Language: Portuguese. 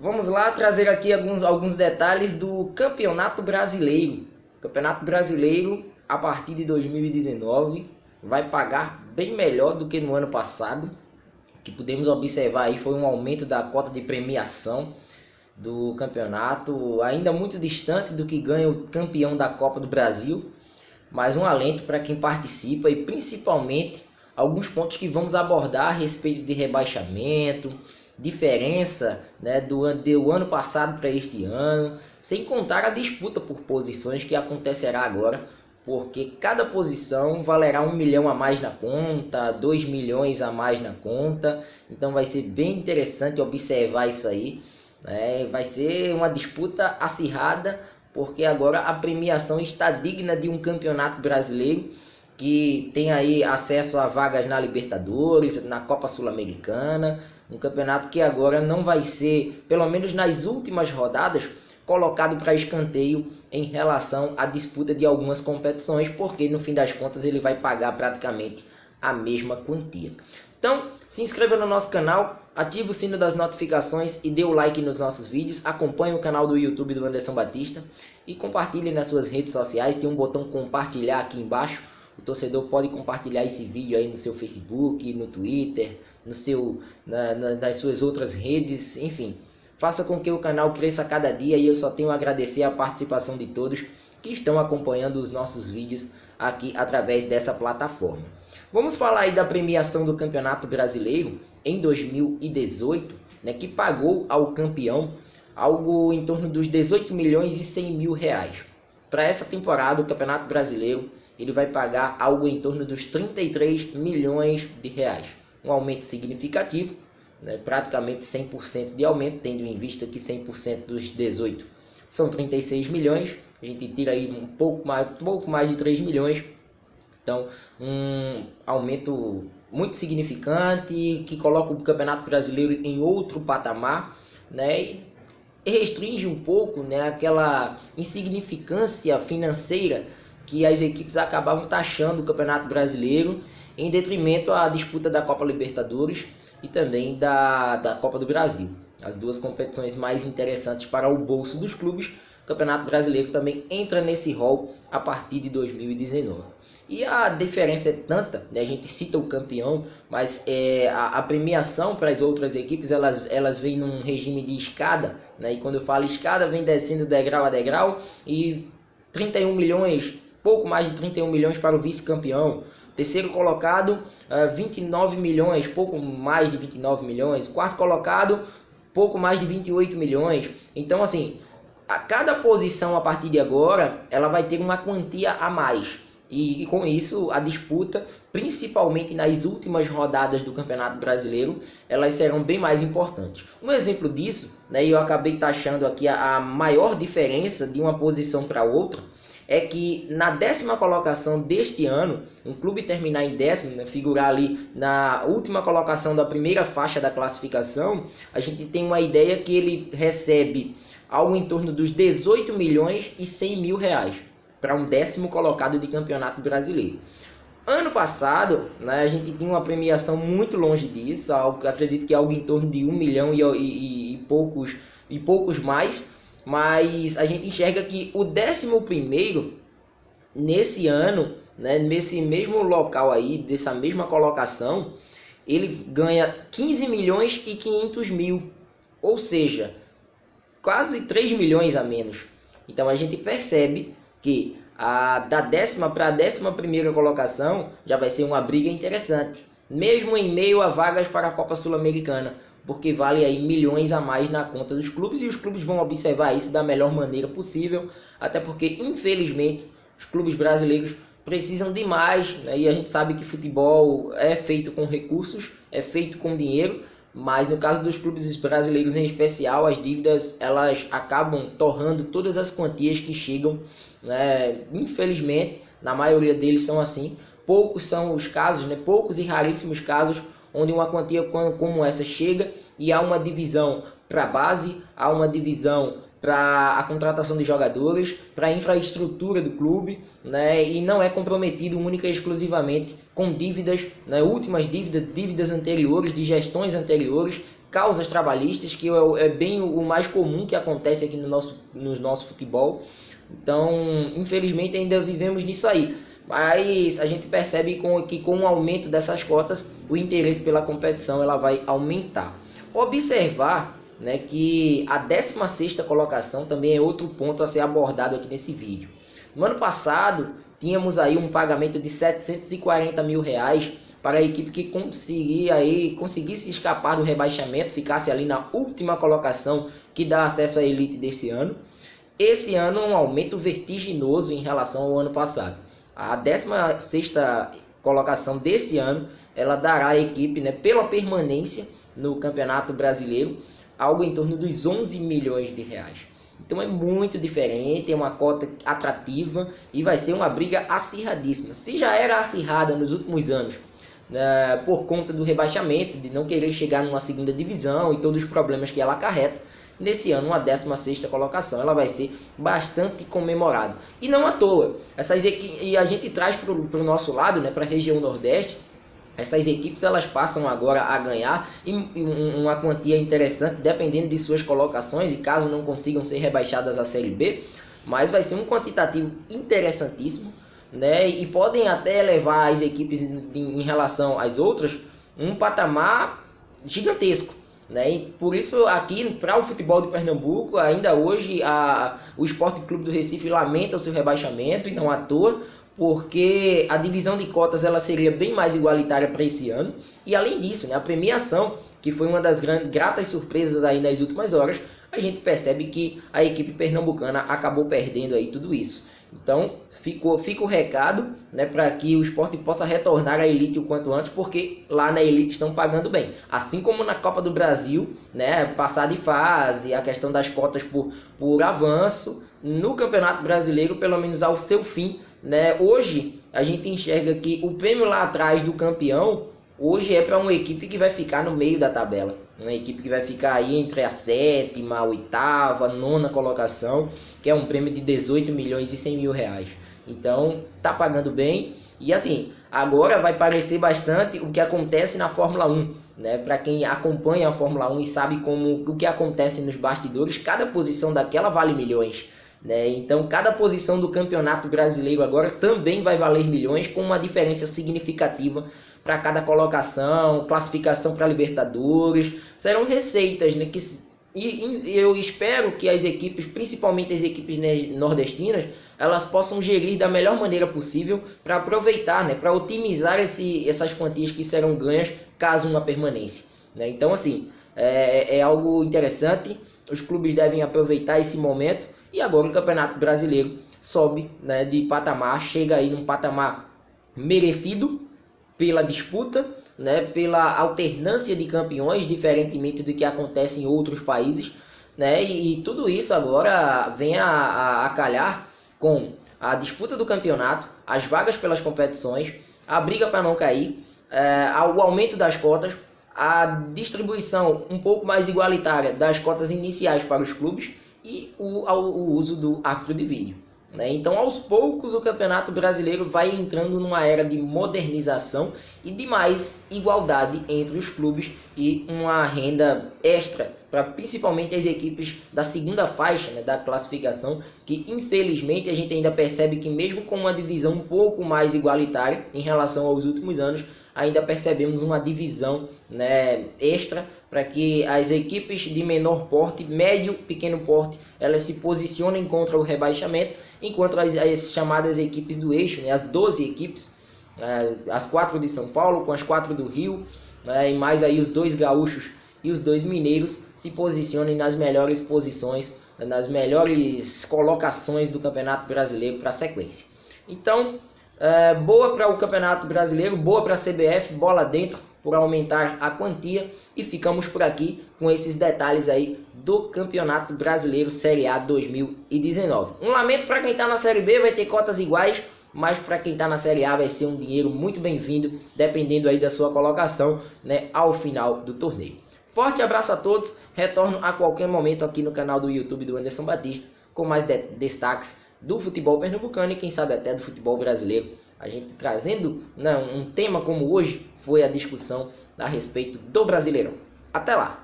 Vamos lá trazer aqui alguns detalhes do Campeonato Brasileiro. O Campeonato Brasileiro, a partir de 2019, vai pagar bem melhor do que no ano passado. O que podemos observar aí foi um aumento da cota de premiação do campeonato, ainda muito distante do que ganha o campeão da Copa do Brasil, mas um alento para quem participa e principalmente alguns pontos que vamos abordar a respeito de rebaixamento, diferença, né, do ano passado para este ano, sem contar a disputa por posições que acontecerá agora, porque cada posição valerá 1 milhão a mais na conta, 2 milhões a mais na conta, então vai ser bem interessante observar isso aí, né? Vai ser uma disputa acirrada, porque agora a premiação está digna de um campeonato brasileiro, que tem aí acesso a vagas na Libertadores, na Copa Sul-Americana, um campeonato que agora não vai ser, pelo menos nas últimas rodadas, colocado para escanteio em relação à disputa de algumas competições, porque no fim das contas ele vai pagar praticamente a mesma quantia. Então, se inscreva no nosso canal, ative o sino das notificações e dê o like nos nossos vídeos, acompanhe o canal do YouTube do Anderson Batista e compartilhe nas suas redes sociais, tem um botão compartilhar aqui embaixo. O torcedor pode compartilhar esse vídeo aí no seu Facebook, no Twitter, nas suas outras redes, enfim. Faça com que o canal cresça a cada dia e eu só tenho a agradecer a participação de todos que estão acompanhando os nossos vídeos aqui através dessa plataforma. Vamos falar aí da premiação do Campeonato Brasileiro em 2018, né, que pagou ao campeão algo em torno dos 18 milhões e 100 mil reais. Para essa temporada, o Campeonato Brasileiro ele vai pagar algo em torno dos 33 milhões de reais. Um aumento significativo, né, praticamente 100% de aumento, tendo em vista que 100% dos 18 são 36 milhões. A gente tira aí um pouco mais de 3 milhões. Então, um aumento muito significante que coloca o Campeonato Brasileiro em outro patamar, né, e restringe um pouco, né, aquela insignificância financeira que as equipes acabavam taxando o Campeonato Brasileiro em detrimento à disputa da Copa Libertadores e também da Copa do Brasil. As duas competições mais interessantes para o bolso dos clubes. O Campeonato Brasileiro também entra nesse rol a partir de 2019. E a diferença é tanta, né? A gente cita o campeão, mas a premiação para as outras equipes, elas vêm num regime de escada, né? E quando eu falo escada, vem descendo degrau a degrau, e 31 milhões, pouco mais de 31 milhões para o vice-campeão. Terceiro colocado, 29 milhões, pouco mais de 29 milhões. Quarto colocado, pouco mais de 28 milhões. Então, assim, a cada posição a partir de agora, ela vai ter uma quantia a mais. E com isso, a disputa, principalmente nas últimas rodadas do Campeonato Brasileiro, elas serão bem mais importantes. Um exemplo disso, né, eu acabei taxando aqui a maior diferença de uma posição para outra, é que na 10ª colocação deste ano, um clube terminar em 10º, né, figurar ali na última colocação da primeira faixa da classificação, a gente tem uma ideia que ele recebe algo em torno dos 18 milhões e 100 mil reais para um 10º colocado de Campeonato Brasileiro. Ano passado, né, a gente tinha uma premiação muito longe disso, acredito que algo em torno de 1 milhão e poucos mais, mas a gente enxerga que o 11º nesse ano, né, nesse mesmo local aí, dessa mesma colocação, ele ganha 15 milhões e 500 mil, ou seja, quase 3 milhões a menos. Então a gente percebe que da 10ª para a 11ª colocação já vai ser uma briga interessante, mesmo em meio a vagas para a Copa Sul-Americana, porque vale aí milhões a mais na conta dos clubes e os clubes vão observar isso da melhor maneira possível, até porque, infelizmente, os clubes brasileiros precisam de mais, né? E a gente sabe que futebol é feito com recursos, é feito com dinheiro, mas no caso dos clubes brasileiros em especial, as dívidas elas acabam torrando todas as quantias que chegam, né? Infelizmente, na maioria deles são assim. Poucos são os casos, né? Poucos e raríssimos casos onde uma quantia como essa chega e há uma divisão para a base, há uma divisão para a contratação de jogadores, para a infraestrutura do clube, né? E não é comprometido única e exclusivamente com dívidas, né? Últimas dívidas anteriores, de gestões anteriores, causas trabalhistas, que é bem o mais comum que acontece aqui no nosso futebol. Então, infelizmente, ainda vivemos nisso aí. Mas a gente percebe que com o aumento dessas cotas, o interesse pela competição ela vai aumentar. Observar, né, que a 16ª colocação também é outro ponto a ser abordado aqui nesse vídeo. No ano passado, tínhamos aí um pagamento de R$740 mil para a equipe que conseguisse escapar do rebaixamento, ficasse ali na última colocação, que dá acesso à elite desse ano. Esse ano é um aumento vertiginoso em relação ao ano passado. A 16ª colocação desse ano, ela dará à equipe, né, pela permanência no Campeonato Brasileiro, algo em torno dos R$11 milhões. Então é muito diferente, é uma cota atrativa e vai ser uma briga acirradíssima. Se já era acirrada nos últimos anos, por conta do rebaixamento, de não querer chegar numa segunda divisão e todos os problemas que ela acarreta, nesse ano, uma 16ª colocação, ela vai ser bastante comemorada. E não à toa, e a gente traz para o nosso lado, né, para a região Nordeste, essas equipes elas passam agora a ganhar uma quantia interessante, dependendo de suas colocações, e caso não consigam ser rebaixadas à Série B, mas vai ser um quantitativo interessantíssimo, né, e podem até levar as equipes em relação às outras um patamar gigantesco. Né? E por isso aqui para o futebol de Pernambuco, ainda hoje o Sport Clube do Recife lamenta o seu rebaixamento, e não à toa, porque a divisão de cotas ela seria bem mais igualitária para esse ano. E além disso, né, a premiação, que foi uma das gratas surpresas aí nas últimas horas, a gente percebe que a equipe pernambucana acabou perdendo aí tudo isso. Então fica o recado, né, para que o esporte possa retornar à elite o quanto antes, porque lá na elite estão pagando bem. Assim como na Copa do Brasil, né, passar de fase, a questão das cotas por avanço, no Campeonato Brasileiro, pelo menos ao seu fim, né, hoje a gente enxerga que o prêmio lá atrás do campeão, hoje é para uma equipe que vai ficar no meio da tabela. Uma equipe que vai ficar aí entre a 7ª, a 8ª, 9ª colocação, que é um prêmio de R$18 milhões e 100 mil. Então, tá pagando bem. E assim, agora vai parecer bastante o que acontece na Fórmula 1. Né? Para quem acompanha a Fórmula 1 e sabe o que acontece nos bastidores, cada posição daquela vale milhões. Né? Então, cada posição do Campeonato Brasileiro agora também vai valer milhões, com uma diferença significativa para cada colocação, classificação para Libertadores. Serão receitas, né, e eu espero que as equipes, principalmente as equipes, né, nordestinas, elas possam gerir da melhor maneira possível para aproveitar, né, para otimizar essas quantias que serão ganhas caso uma permanência. Né? Então, assim, é algo interessante, os clubes devem aproveitar esse momento, e agora o Campeonato Brasileiro sobe, né, de patamar, chega aí num patamar merecido, pela disputa, né, pela alternância de campeões, diferentemente do que acontece em outros países, né, e tudo isso agora vem a calhar com a disputa do campeonato, as vagas pelas competições, a briga para não cair, o aumento das cotas, a distribuição um pouco mais igualitária das cotas iniciais para os clubes e o uso do árbitro de vídeo. Então, aos poucos, o Campeonato Brasileiro vai entrando numa era de modernização e de mais igualdade entre os clubes e uma renda extra para principalmente as equipes da segunda faixa, né, da classificação, que infelizmente a gente ainda percebe que mesmo com uma divisão um pouco mais igualitária em relação aos últimos anos, ainda percebemos uma divisão, né, extra para que as equipes de menor porte, médio, pequeno porte, elas se posicionem contra o rebaixamento, enquanto as chamadas equipes do eixo, né, as 12 equipes, as 4 de São Paulo com as 4 do Rio, né, e mais aí os 2 gaúchos e os 2 mineiros, se posicionem nas melhores posições, nas melhores colocações do Campeonato Brasileiro para a sequência. Então, boa para o Campeonato Brasileiro, boa para a CBF, bola dentro por aumentar a quantia, e ficamos por aqui com esses detalhes aí do Campeonato Brasileiro Série A 2019. Um lamento para quem está na Série B, vai ter cotas iguais, mas para quem está na Série A vai ser um dinheiro muito bem-vindo, dependendo aí da sua colocação, né, ao final do torneio. Forte abraço a todos, retorno a qualquer momento aqui no canal do YouTube do Anderson Batista, com mais destaques do futebol pernambucano e quem sabe até do futebol brasileiro. A gente trazendo, né, um tema como hoje foi a discussão a respeito do Brasileirão. Até lá!